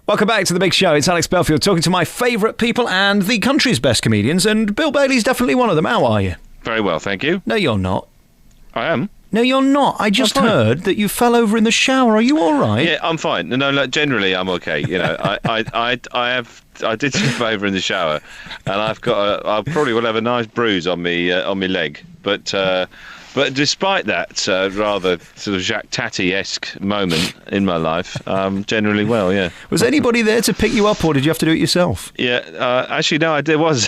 Welcome back to The Big Show. It's Alex Belfield talking to my favourite people and the country's best comedians, and Bill Bailey's definitely one of them. How are you? Very well, thank you. No, you're not. I am. No, you're not. I just heard that you fell over in the shower. Are you all right? Yeah, I'm fine. No, generally I'm okay. You know, I did slip over in the shower, and I probably will have a nice bruise on me leg. But despite that rather sort of Jacques Tati-esque moment in my life, generally well, yeah. Was anybody there to pick you up, or did you have to do it yourself? Yeah, actually, no, there was.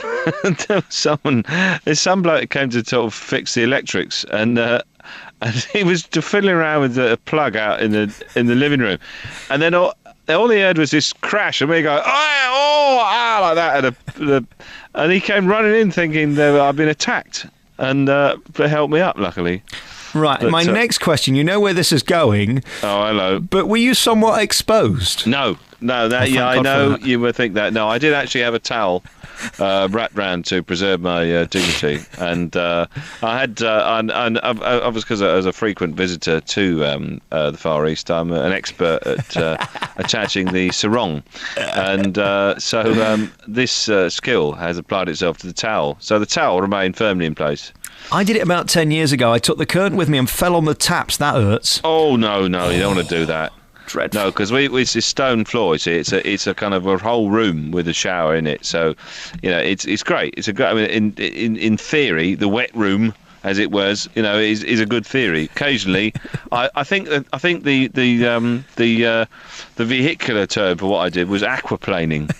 There was there's some bloke that came to sort of fix the electrics, and he was fiddling around with a plug out in the living room, and then all he heard was this crash, and we go, like that, and he came running in thinking that I'd been attacked. And helped me up, luckily. Right, but, my next question, you know where this is going. Oh, hello. But were you somewhat exposed? No, I know you would think that. No, I did actually have a towel wrapped round to preserve my dignity. And I had, I was, because as a frequent visitor to the Far East, I'm an expert at attaching the sarong. And so this skill has applied itself to the towel. So the towel remained firmly in place. I did it about 10 years ago. I took the curtain with me and fell on the taps. That hurts. Oh, no, you don't want to do that. Dreadful. No, because it's a stone floor. See, it's a kind of a whole room with a shower in it. So, you know, it's great. It's a great. I mean, in theory, the wet room, as it was, you know, is a good theory. Occasionally, I think the vehicular term for what I did was aquaplaning.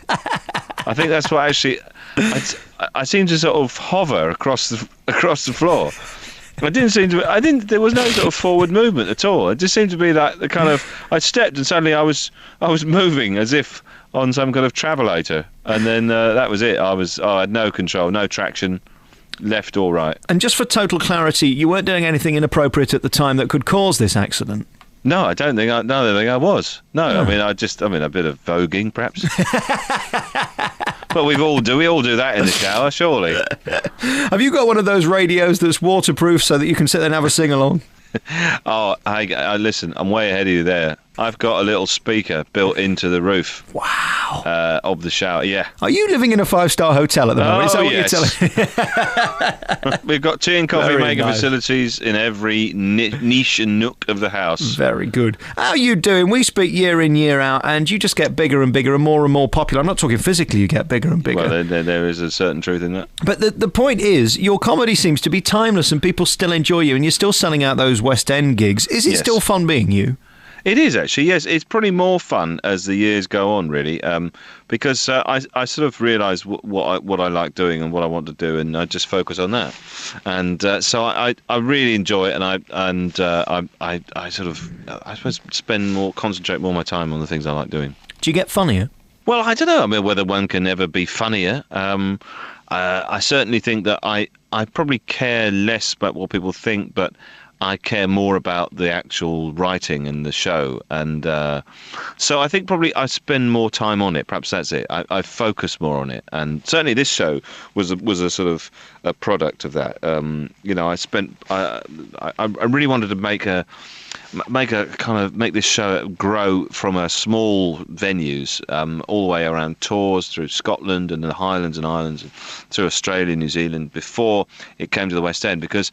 I think that's what actually. I seemed to sort of hover across the floor. There was no sort of forward movement at all. It just seemed to be like the kind of, I stepped and suddenly I was moving as if on some kind of travelator, and then that was it. I had no control, no traction, left or right. And just for total clarity, you weren't doing anything inappropriate at the time that could cause this accident? No, I don't think I was. No, I mean, a bit of voguing, perhaps. But we all do that in the shower, surely. Have you got one of those radios that's waterproof so that you can sit there and have a sing-along? Oh, I listen, I'm way ahead of you there. I've got a little speaker built into the roof. Wow. Of the shower, yeah. Are you living in a 5-star hotel at the moment? Is that what yes. you're telling me? We've got tea and coffee making nice. facilities in every niche and nook of the house. Very good. How are you doing? We speak year in, year out, and you just get bigger and bigger and more popular. I'm not talking physically, you get bigger and bigger. Well, there is a certain truth in that. But the point is, your comedy seems to be timeless and people still enjoy you, and you're still selling out those West End gigs. Is it still fun being you? It is, actually, yes. It's probably more fun as the years go on, really, because I sort of realise what I like doing and what I want to do, and I just focus on that. And so I really enjoy it, and I sort of, I suppose, concentrate more of my time on the things I like doing. Do you get funnier? Well, I don't know. I mean, whether one can ever be funnier. I certainly think that I probably care less about what people think, but I care more about the actual writing and the show, and so I think probably I spend more time on it. Perhaps that's it. I focus more on it, and certainly this show was a sort of a product of that. You know, I really wanted to make this show grow from a small venues all the way around tours through Scotland and the Highlands and Islands, and through Australia, New Zealand, before it came to the West End. Because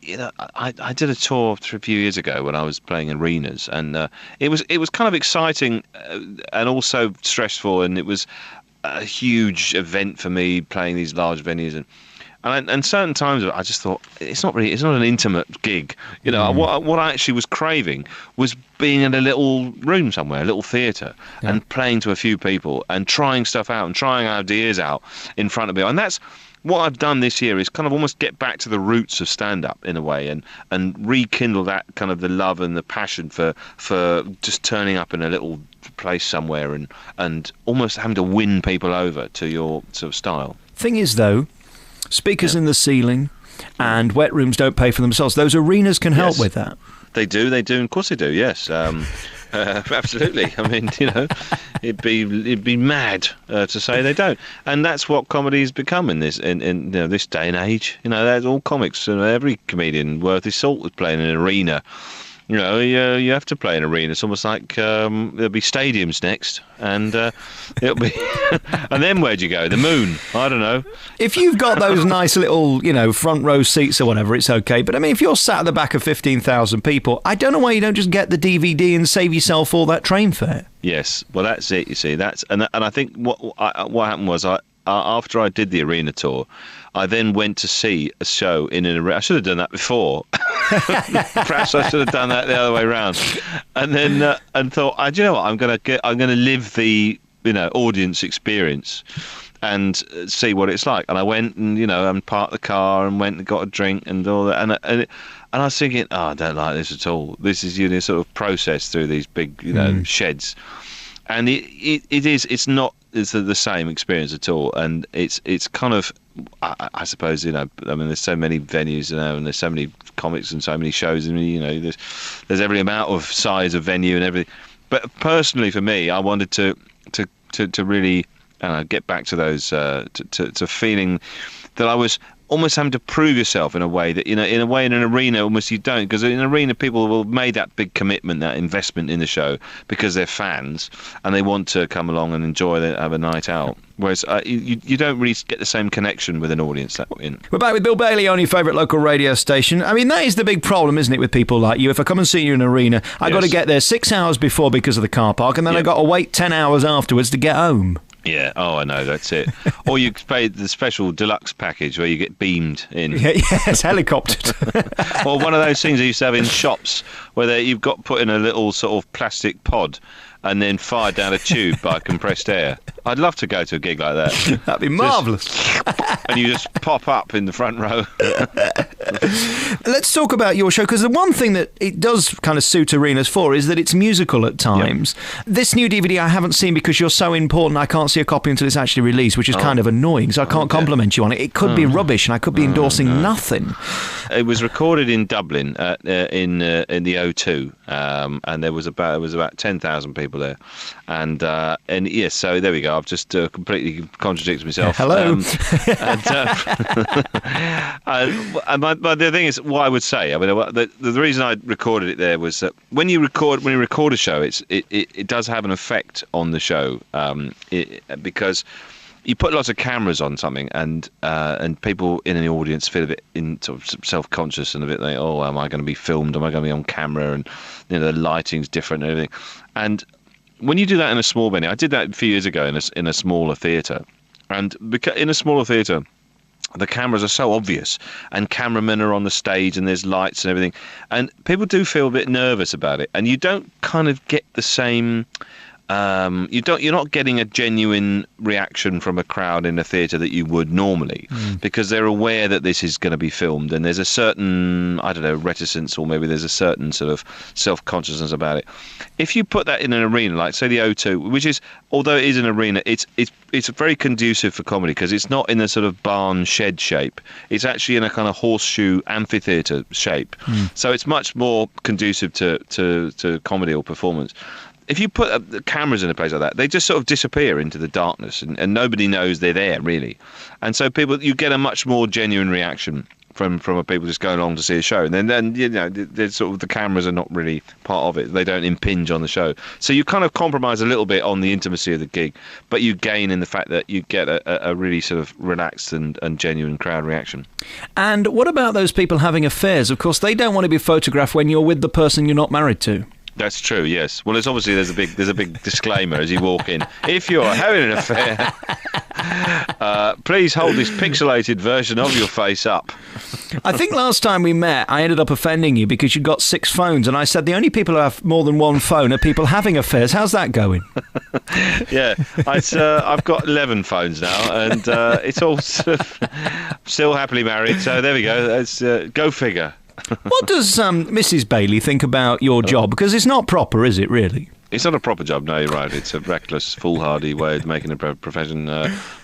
you know, I did a tour a few years ago when I was playing arenas, and it was kind of exciting and also stressful, and it was a huge event for me playing these large venues, and certain times I just thought it's not an intimate gig. You know, what I actually was craving was being in a little room somewhere, a little theatre, and playing to a few people and trying stuff out and trying ideas out in front of me. And that's what I've done this year, is kind of almost get back to the roots of stand-up in a way, and rekindle that kind of the love and the passion for just turning up in a little place somewhere and almost having to win people over to your sort of style. Thing is, though, speakers in the ceiling and wet rooms don't pay for themselves. Those arenas can help with that. They do, of course they do, yes. Absolutely. I mean, you know, it'd be mad to say they don't. And that's what comedy's become in this you know, this day and age. You know, there's all comics, and every comedian worth his salt was playing in an arena. You have to play an arena. It's almost like there'll be stadiums next, and it'll be. And then where'd you go? The moon? I don't know. If you've got those nice little, front row seats or whatever, it's okay. But I mean, if you're sat at the back of 15,000 people, I don't know why you don't just get the DVD and save yourself all that train fare. Yes, well, that's it. You see, and I think what happened was after I did the arena tour, I then went to see a show in an arena. I should have done that before. Perhaps I should have done that the other way around. And then and thought, do you know what? I'm going to live the audience experience and see what it's like. And I went and and parked the car and went and got a drink and all that. And I was thinking, I don't like this at all. This is sort of processed through these big sheds, and it's not the same experience at all. And it's kind of, I suppose, there's so many venues and there's so many comics and so many shows, and there's every amount of size of venue and everything. But personally, for me, I wanted to really get back to those to feeling that I was almost having to prove yourself in a way that in an arena almost you don't, because in an arena people will have made that big commitment, that investment in the show because they're fans and they want to come along and enjoy it, have a night out. Whereas you don't really get the same connection with an audience that way. We're back with Bill Bailey on your favourite local radio station. I mean, that is the big problem, isn't it, with people like you? If I come and see you in an arena, I got to get there 6 hours before because of the car park, and then I got to wait 10 hours afterwards to get home. Yeah, I know, that's it. Or you pay the special deluxe package where you get beamed in. Yes, helicoptered. Or one of those things they used to have in shops where you've got put in a little sort of plastic pod and then fired down a tube by compressed air. I'd love to go to a gig like that. That'd be marvellous. And you just pop up in the front row. Let's talk about your show, because the one thing that it does kind of suit arenas for is that it's musical at times. Yep. This new DVD I haven't seen because you're so important I can't see a copy until it's actually released, which is kind of annoying, so I can't compliment you on it. It could be rubbish and I could be endorsing nothing. It was recorded in Dublin in the O2, and there was about 10,000 people there. And yes, so there we go. I've just completely contradicted myself. Hello. But the thing is, what I would say, I mean, the reason I recorded it there was that when you record a show, it does have an effect on the show, because you put lots of cameras on something, and people in the audience feel a bit sort of self-conscious and a bit like, oh, am I going to be filmed? Am I going to be on camera? And the lighting's different and everything. And when you do that in a small venue, I did that a few years ago in a smaller theatre, and in a smaller theatre, the cameras are so obvious, and cameramen are on the stage, and there's lights and everything, and people do feel a bit nervous about it, and you don't kind of get the same. You're not getting a genuine reaction from a crowd in a theatre that you would normally, because they're aware that this is going to be filmed, and there's a certain, I don't know, reticence, or maybe there's a certain sort of self-consciousness about it. If you put that in an arena, like say the O2, which is, although it is an arena, it's very conducive for comedy, because it's not in a sort of barn shed shape. It's actually in a kind of horseshoe amphitheatre shape, so it's much more conducive to comedy or performance. If you put the cameras in a place like that, they just sort of disappear into the darkness, and nobody knows they're there, really. And so you get a much more genuine reaction from people just going along to see a show. And then sort of the cameras are not really part of it. They don't impinge on the show. So you kind of compromise a little bit on the intimacy of the gig, but you gain in the fact that you get a really sort of relaxed and genuine crowd reaction. And what about those people having affairs? Of course, they don't want to be photographed when you're with the person you're not married to. That's true, yes. Well, there's a big disclaimer as you walk in. If you're having an affair, please hold this pixelated version of your face up. I think last time we met, I ended up offending you because you'd got 6 phones, and I said the only people who have more than one phone are people having affairs. How's that going? Yeah, I've got 11 phones now, and it's all still happily married. So there we go. Go figure. What does Mrs. Bailey think about your job? Because it's not proper, is it, really? It's not a proper job, no, you're right. It's a reckless, foolhardy way of making a profession,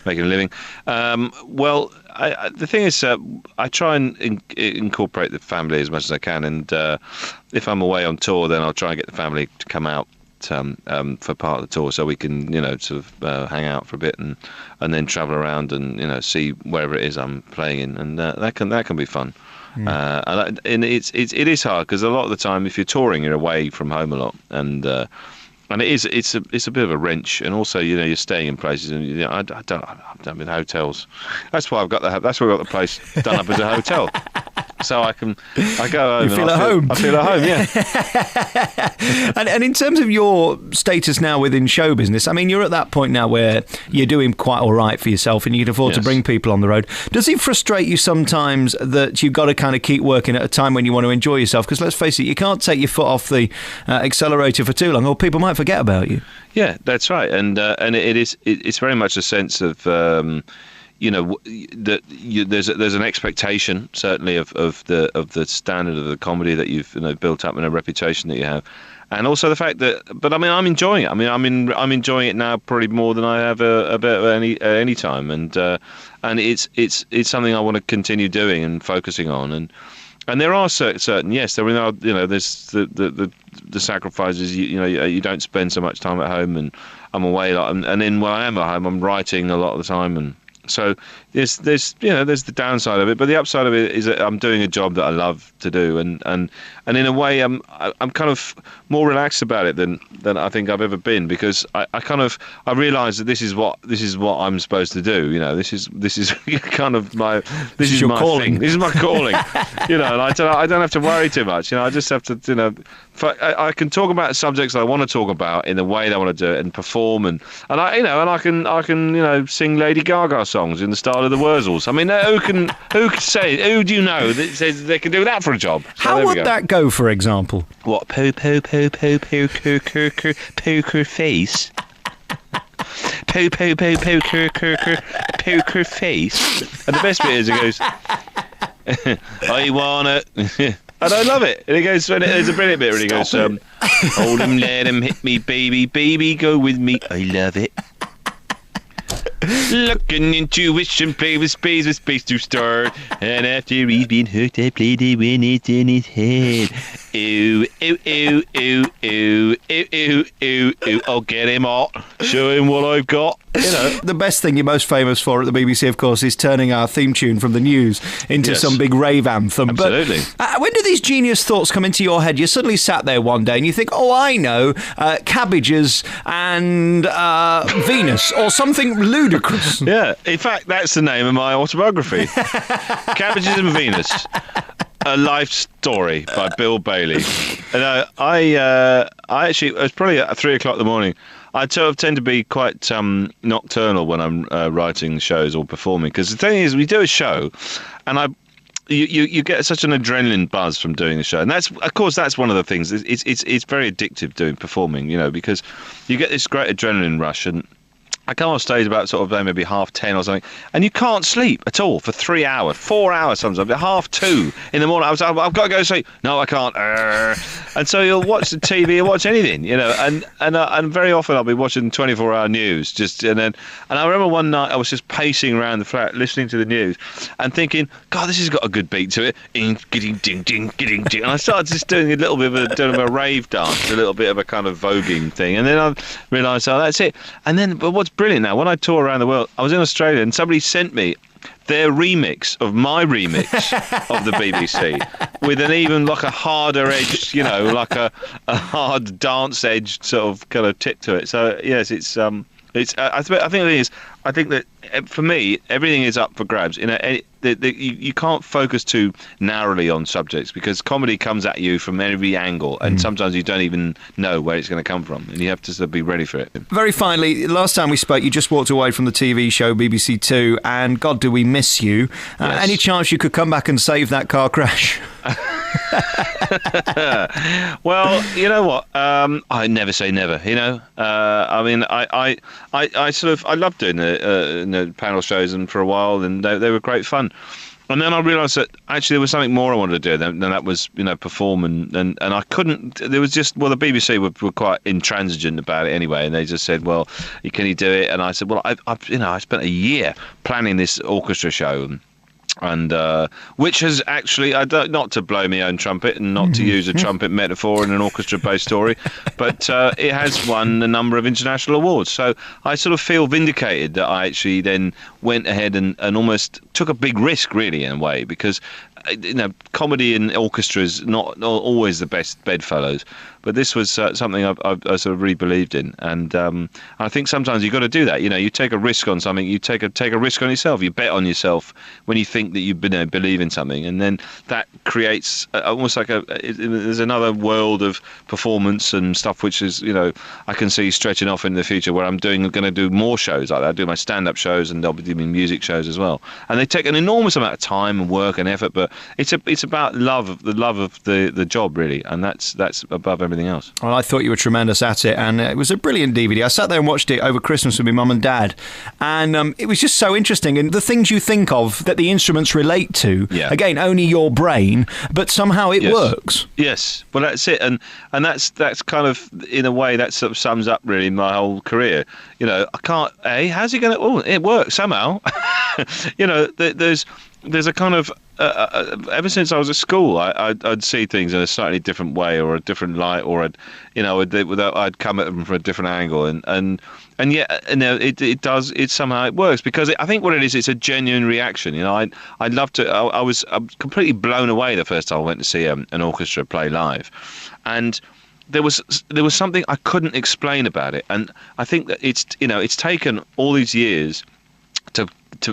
making a living. Well, the thing is, I try and incorporate the family as much as I can, and if I'm away on tour, then I'll try and get the family to come out for part of the tour, so we can, sort of hang out for a bit and then travel around and see wherever it is I'm playing in, and that can be fun. And it is hard because a lot of the time, if you're touring, you're away from home a lot, and it's a bit of a wrench. And also, you're staying in places, and I've done in hotels. That's why I've got the place done up as a hotel. So I go home. You feel at home. I feel at home, yeah. And in terms of your status now within show business, I mean, you're at that point now where you're doing quite all right for yourself and you can afford to bring people on the road. Does it frustrate you sometimes that you've got to kind of keep working at a time when you want to enjoy yourself? Because let's face it, you can't take your foot off the accelerator for too long, or people might forget about you. Yeah, that's right. And it's very much a sense of there's an expectation certainly of the standard of the comedy that you've built up and a reputation that you have, and also the fact that. But I mean, I'm enjoying it. I mean, I'm enjoying it now probably more than I have a bit at any time, and it's something I want to continue doing and focusing on, and there are certain yes, there are there's the sacrifices. You don't spend so much time at home, and I'm away a lot, and then when I am at home, I'm writing a lot of the time, and so there's the downside of it, but the upside of it is that I'm doing a job that I love to do, and in a way I'm kind of more relaxed about it than I think I've ever been, because I realise that this is what I'm supposed to do. This is kind of my calling. thing. This is my calling. And I don't have to worry too much. I just have to I can talk about subjects I want to talk about in the way that I want to do it and perform, and I can sing Lady Gaga songs in the style of the Wurzels. I mean, who do you know that says they can do that for a job? So how would that go, for example? What poker face? Poker face. And the best bit is it goes, I want it. And I love it. And it goes, there's a brilliant bit where he goes, hold him, let him hit me, baby, go with me. I love it. Looking intuition, play with space to start. And after he's been hooked, I play the when it's in his head. Ooh, ooh, ooh, ooh, ooh, ooh, ooh, ooh, ooh. I'll get him out. Show him what I've got. The best thing you're most famous for at the BBC, of course, is turning our theme tune from the news into some big rave anthem. Absolutely. But when do these genius thoughts come into your head? You suddenly sat there one day and you think, oh, I know, cabbages and Venus, or something ludicrous. Yeah, in fact, that's the name of my autobiography. Cabbages and Venus. A Life Story by Bill Bailey. And I actually, it was probably at 3 o'clock in the morning. I tend to be quite nocturnal when I'm writing shows or performing, because the thing is, we do a show, and you get such an adrenaline buzz from doing the show, and that's one of the things. It's very addictive doing performing, because you get this great adrenaline rush, and I come off stage about sort of maybe 10:30 or something, and you can't sleep at all for 3 hours, 4 hours sometimes, 2:30 in the morning. I've got to go to sleep. No, I can't. And so you'll watch the TV, you'll watch anything, and very often I'll be watching 24-hour news. And I remember one night I was just pacing around the flat, listening to the news, and thinking, God, this has got a good beat to it. Ding, ding, ding, ding, ding. And I started just doing a little bit of a rave dance, a little bit of a kind of voguing thing, and then I realised, oh, that's it. And then, but what's brilliant now, when I tour around the world, I was in Australia and somebody sent me their remix of my remix of the BBC with an even like a harder edged, like a hard dance edged sort of kind of tip to it. So yes, it's I think the thing is, I think that for me everything is up for grabs. You can't focus too narrowly on subjects, because comedy comes at you from every angle, and sometimes you don't even know where it's going to come from, and you have to sort of be ready for it. Very finally, last time we spoke, you just walked away from the TV show BBC Two, and God, do we miss you. Yes. Any chance you could come back and save that car crash? Well, you know what? I never say never. I mean, I loved doing the panel shows, and for a while, and they were great fun. And then I realised that actually there was something more I wanted to do than that was, perform, and I couldn't. There was just, the BBC were quite intransigent about it anyway, and they just said, well, can you do it? And I said, well, I spent a year planning this orchestra show. And which has actually, not to blow my own trumpet and not to use a trumpet metaphor in an orchestra-based story, but it has won a number of international awards. So I sort of feel vindicated that I actually then went ahead and almost took a big risk, really, in a way, because comedy in orchestras not always the best bedfellows, but this was something I sort of really believed in, and I think sometimes you've got to do that. You take a risk on something, you take a risk on yourself, you bet on yourself when you think that you believe in something, and then that creates almost like there's another world of performance and stuff which is I can see stretching off in the future where I'm going to do more shows like that. I do my stand-up shows, and I'll be doing music shows as well, and they take an enormous amount of time and work and effort, but it's about the love of the job, really, and that's above everything else. Well, I thought you were tremendous at it, and it was a brilliant DVD. I sat there and watched it over Christmas with my mum and dad, and it was just so interesting, and the things you think of that the instruments relate to, again, only your brain, but somehow it works. Yes, well, that's it, and that's kind of, in a way, that sort of sums up really my whole career. I can't, how's it going to, it works somehow. There's a kind of, ever since I was at school, I'd see things in a slightly different way or a different light, or I'd come at them from a different angle, and yet it somehow it works, because I think what it is, it's a genuine reaction. I'd love to. I was completely blown away the first time I went to see an orchestra play live, and there was something I couldn't explain about it, and I think that it's taken all these years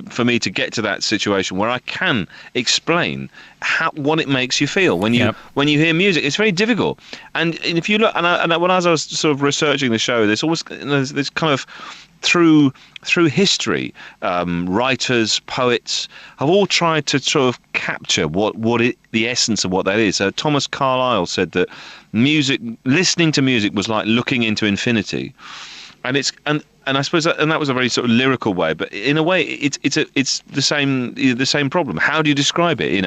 for me to get to that situation where I can explain what it makes you feel when you hear music. It's very difficult, and if you look, and when I was sort of researching the show, there's always this kind of through history, writers, poets have all tried to sort of capture the essence of what that is. Thomas Carlyle said that listening to music was like looking into infinity, and I suppose that was a very sort of lyrical way, but in a way, it's the same problem. How do you describe it?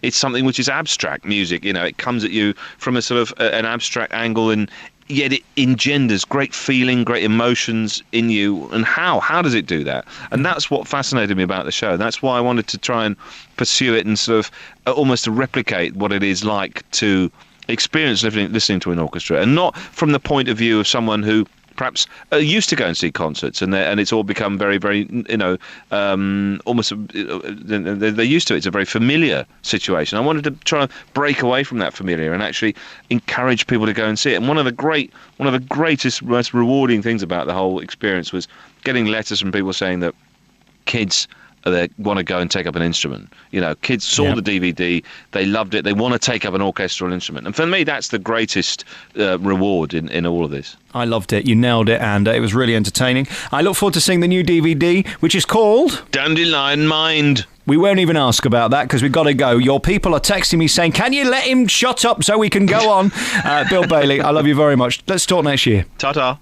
It's something which is abstract music. It comes at you from a sort of an abstract angle, and yet it engenders great feeling, great emotions in you. And how does it do that? And that's what fascinated me about the show. That's why I wanted to try and pursue it and sort of almost to replicate what it is like to experience listening to an orchestra, and not from the point of view of someone who perhaps used to go and see concerts, and it's all become very, very, almost they're used to it. It's a very familiar situation. I wanted to try and break away from that familiar and actually encourage people to go and see it. And one of the greatest, most rewarding things about the whole experience was getting letters from people saying that kids they want to go and take up an instrument. Kids saw the DVD, they loved it, they want to take up an orchestral instrument. And for me, that's the greatest reward in all of this. I loved it. You nailed it, and it was really entertaining. I look forward to seeing the new DVD, which is called Dandelion Mind. We won't even ask about that because we've got to go. Your people are texting me saying, can you let him shut up so we can go on? Bill Bailey, I love you very much. Let's talk next year. Ta-ta.